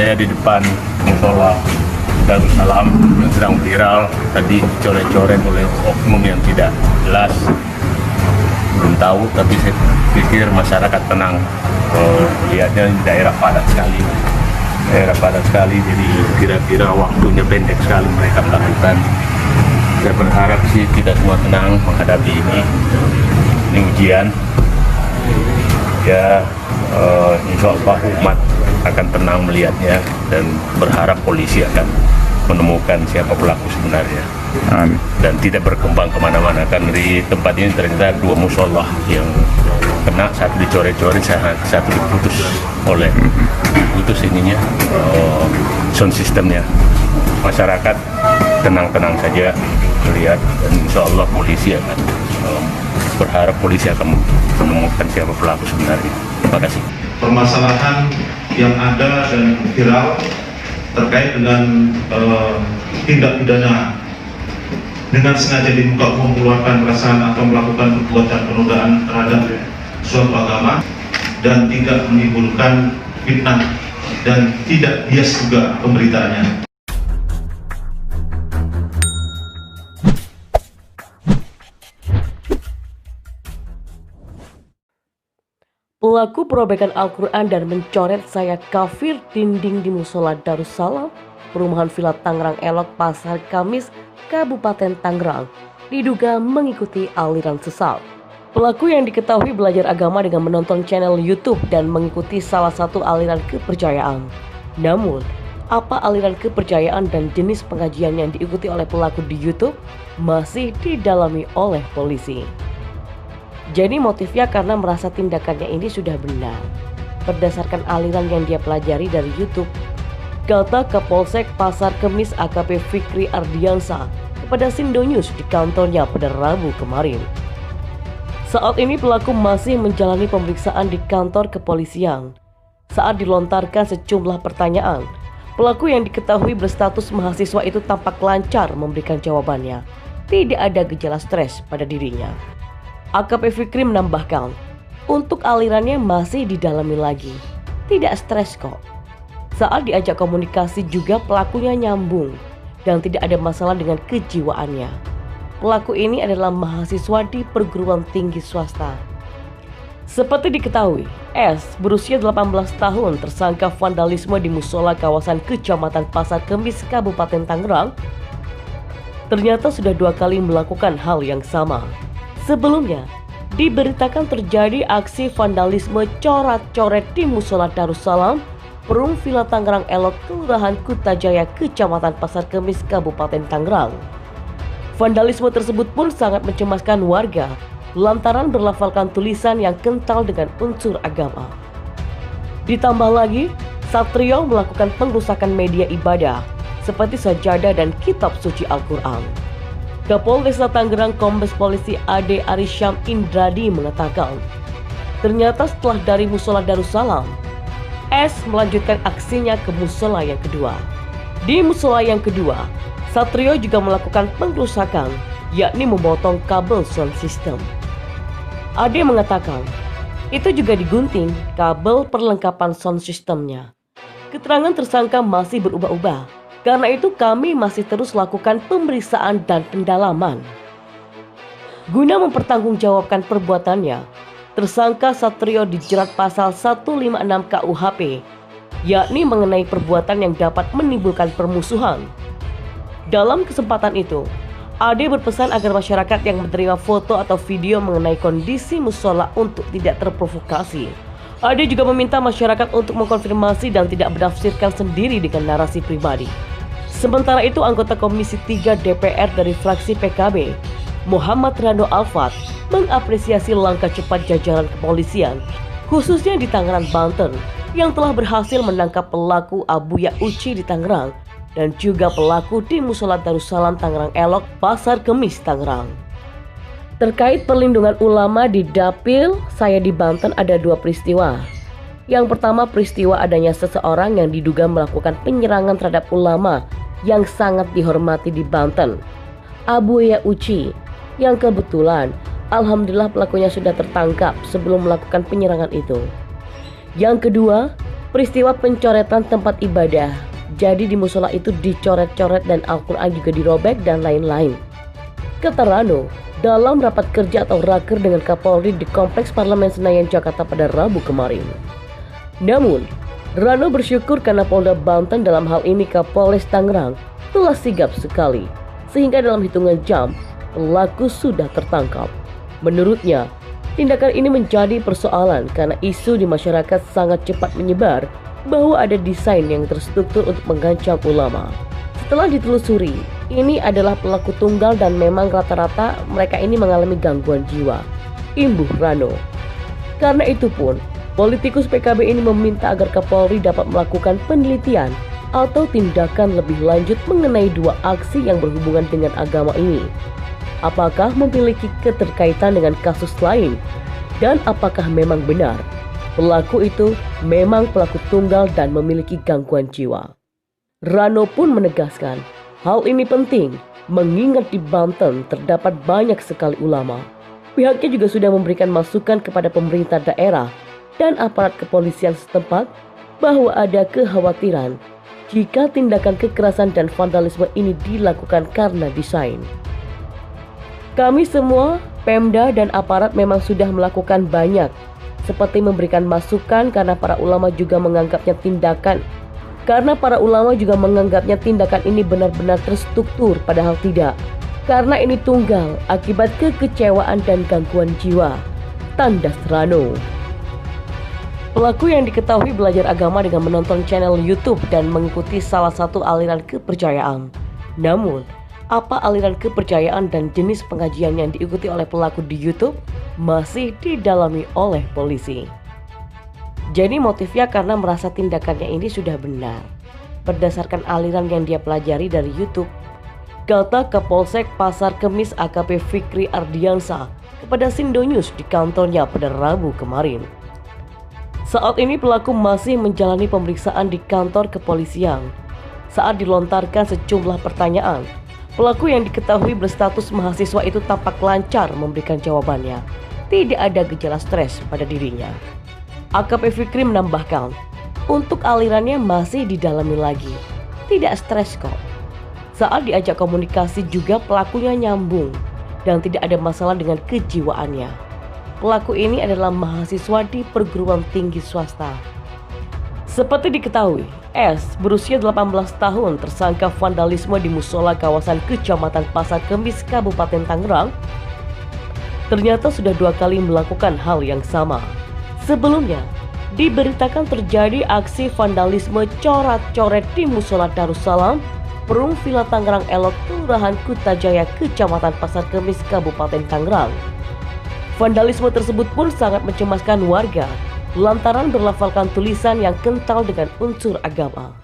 saya di depan musola Darussalam yang sedang viral tadi coret-coret oleh oknum yang tidak jelas. Belum tahu, tapi saya pikir masyarakat tenang. Lihatnya daerah padat sekali, jadi kira-kira waktunya pendek sekali mereka melakukan. Saya berharap sih kita semua tenang menghadapi ini ujian. Ya, insya Allah umat akan tenang melihatnya dan berharap polisi akan menemukan siapa pelaku sebenarnya. Amin. Dan tidak berkembang kemana-mana, kan di tempat ini ternyata 2 musola yang kena, satu dicoret-coret, satu diputus ininya, sound systemnya. Masyarakat tenang-tenang saja melihat, dan insya Allah polisi akan berharap polisi akan menemukan siapa pelaku sebenarnya. Terima kasih. Permasalahan yang ada dan viral terkait dengan tindak pidana dengan sengaja di muka umum mengeluarkan perasaan atau melakukan perbuatan penodaan terhadap suatu agama dan tidak menimbulkan fitnah dan tidak bias juga pemberitaannya. Pelaku perobekan Al-Quran dan mencoret saya kafir dinding di musola Darussalam, perumahan Villa Tangerang Elok, Pasar Kamis, Kabupaten Tangerang, diduga mengikuti aliran sesat. Pelaku yang diketahui belajar agama dengan menonton channel YouTube dan mengikuti salah satu aliran kepercayaan. Namun, apa aliran kepercayaan dan jenis pengajian yang diikuti oleh pelaku di YouTube masih didalami oleh polisi. Jadi motifnya karena merasa tindakannya ini sudah benar, berdasarkan aliran yang dia pelajari dari YouTube, kata Kapolsek Pasar Kemis AKP Fikri Ardiansa kepada Sindonews di kantornya pada Rabu kemarin. Saat ini pelaku masih menjalani pemeriksaan di kantor kepolisian. Saat dilontarkan sejumlah pertanyaan, pelaku yang diketahui berstatus mahasiswa itu tampak lancar memberikan jawabannya. Tidak ada gejala stres pada dirinya. AKP Fikri menambahkan, untuk alirannya masih didalami lagi. Tidak stres kok. Saat diajak komunikasi juga pelakunya nyambung dan tidak ada masalah dengan kejiwaannya. Pelaku ini adalah mahasiswa di perguruan tinggi swasta. Seperti diketahui, S berusia 18 tahun tersangka vandalisme di musola kawasan Kecamatan Pasar Kemis, Kabupaten Tangerang. Ternyata sudah 2 kali melakukan hal yang sama. Sebelumnya, diberitakan terjadi aksi vandalisme coret-coret di musola Darussalam, Perum Villa Tangerang Elok, Kelurahan Kutajaya, Kecamatan Pasar Kemis, Kabupaten Tangerang. Vandalisme tersebut pun sangat mencemaskan warga lantaran berlafalkan tulisan yang kental dengan unsur agama. Ditambah lagi, Satrio melakukan pengrusakan media ibadah seperti sajadah dan kitab suci Al-Quran. Kapolresta Tangerang Kombes Polisi AD Arisyam Indradi mengatakan, ternyata setelah dari musola Darussalam, S melanjutkan aksinya ke musola yang kedua. Di musola yang kedua, Satrio juga melakukan pengrusakan, yakni memotong kabel sound system. AD mengatakan, itu juga digunting kabel perlengkapan sound systemnya. Keterangan tersangka masih berubah-ubah. Karena itu kami masih terus lakukan pemeriksaan dan pendalaman. Guna mempertanggungjawabkan perbuatannya, tersangka Satrio dijerat pasal 156 KUHP, yakni mengenai perbuatan yang dapat menimbulkan permusuhan. Dalam kesempatan itu, AD berpesan agar masyarakat yang menerima foto atau video mengenai kondisi musola untuk tidak terprovokasi. AD juga meminta masyarakat untuk mengkonfirmasi dan tidak menafsirkan sendiri dengan narasi pribadi. Sementara itu, anggota Komisi 3 DPR dari fraksi PKB, Muhammad Rando Alfat, mengapresiasi langkah cepat jajaran kepolisian, khususnya di Tangerang, Banten, yang telah berhasil menangkap pelaku Abuya Uci di Tangerang dan juga pelaku di musola Darussalam Tangerang Elok, Pasar Kemis, Tangerang. Terkait perlindungan ulama di Dapil saya di Banten ada 2 peristiwa. Yang pertama, peristiwa adanya seseorang yang diduga melakukan penyerangan terhadap ulama yang sangat dihormati di Banten, Abuya Uci, yang kebetulan alhamdulillah pelakunya sudah tertangkap sebelum melakukan penyerangan itu. Yang kedua, peristiwa pencoretan tempat ibadah. Jadi di musola itu dicoret-coret dan Al-Quran juga dirobek dan lain-lain. Kata Rano, dalam rapat kerja atau raker dengan Kapolri di Kompleks Parlemen Senayan, Jakarta pada Rabu kemarin. Namun, Rano bersyukur karena Polda Banten dalam hal ini Kapolres Tangerang telah sigap sekali, sehingga dalam hitungan jam pelaku sudah tertangkap. Menurutnya, tindakan ini menjadi persoalan karena isu di masyarakat sangat cepat menyebar bahwa ada desain yang terstruktur untuk mengancam ulama. Setelah ditelusuri, ini adalah pelaku tunggal dan memang rata-rata mereka ini mengalami gangguan jiwa, imbuh Rano. Karena itu pun, politikus PKB ini meminta agar Kapolri dapat melakukan penelitian atau tindakan lebih lanjut mengenai dua aksi yang berhubungan dengan agama ini. Apakah memiliki keterkaitan dengan kasus lain? Dan apakah memang benar pelaku itu memang pelaku tunggal dan memiliki gangguan jiwa? Rano pun menegaskan, hal ini penting mengingat di Banten terdapat banyak sekali ulama. Pihaknya juga sudah memberikan masukan kepada pemerintah daerah dan aparat kepolisian setempat bahwa ada kekhawatiran jika tindakan kekerasan dan vandalisme ini dilakukan karena desain. Kami semua, Pemda dan aparat memang sudah melakukan banyak, seperti memberikan masukan karena para ulama juga menganggapnya tindakan ini benar-benar terstruktur, padahal tidak. Karena ini tunggal akibat kekecewaan dan gangguan jiwa, tandas Rano. Pelaku yang diketahui belajar agama dengan menonton channel YouTube dan mengikuti salah satu aliran kepercayaan. Namun, apa aliran kepercayaan dan jenis pengajian yang diikuti oleh pelaku di YouTube masih didalami oleh polisi. Jadi motifnya karena merasa tindakannya ini sudah benar, berdasarkan aliran yang dia pelajari dari YouTube, kata Kapolsek Pasar Kemis AKP Fikri Ardiansa kepada Sindonews di kantornya pada Rabu kemarin. Saat ini pelaku masih menjalani pemeriksaan di kantor kepolisian. Saat dilontarkan sejumlah pertanyaan, pelaku yang diketahui berstatus mahasiswa itu tampak lancar memberikan jawabannya. Tidak ada gejala stres pada dirinya. AKP Fikri menambahkan, untuk alirannya masih didalami lagi. Tidak stres kok. Saat diajak komunikasi juga pelakunya nyambung dan tidak ada masalah dengan kejiwaannya. Pelaku ini adalah mahasiswa di perguruan tinggi swasta. Seperti diketahui, S berusia 18 tahun tersangka vandalisme di musola kawasan Kecamatan Pasar Kemis, Kabupaten Tangerang, ternyata sudah 2 kali melakukan hal yang sama. Sebelumnya, diberitakan terjadi aksi vandalisme coret-coret di musola Darussalam, Perum Villa Tangerang Elok, Kelurahan Kutajaya, Kecamatan Pasar Kemis, Kabupaten Tangerang. Vandalisme tersebut pun sangat mencemaskan warga lantaran berlafalkan tulisan yang kental dengan unsur agama.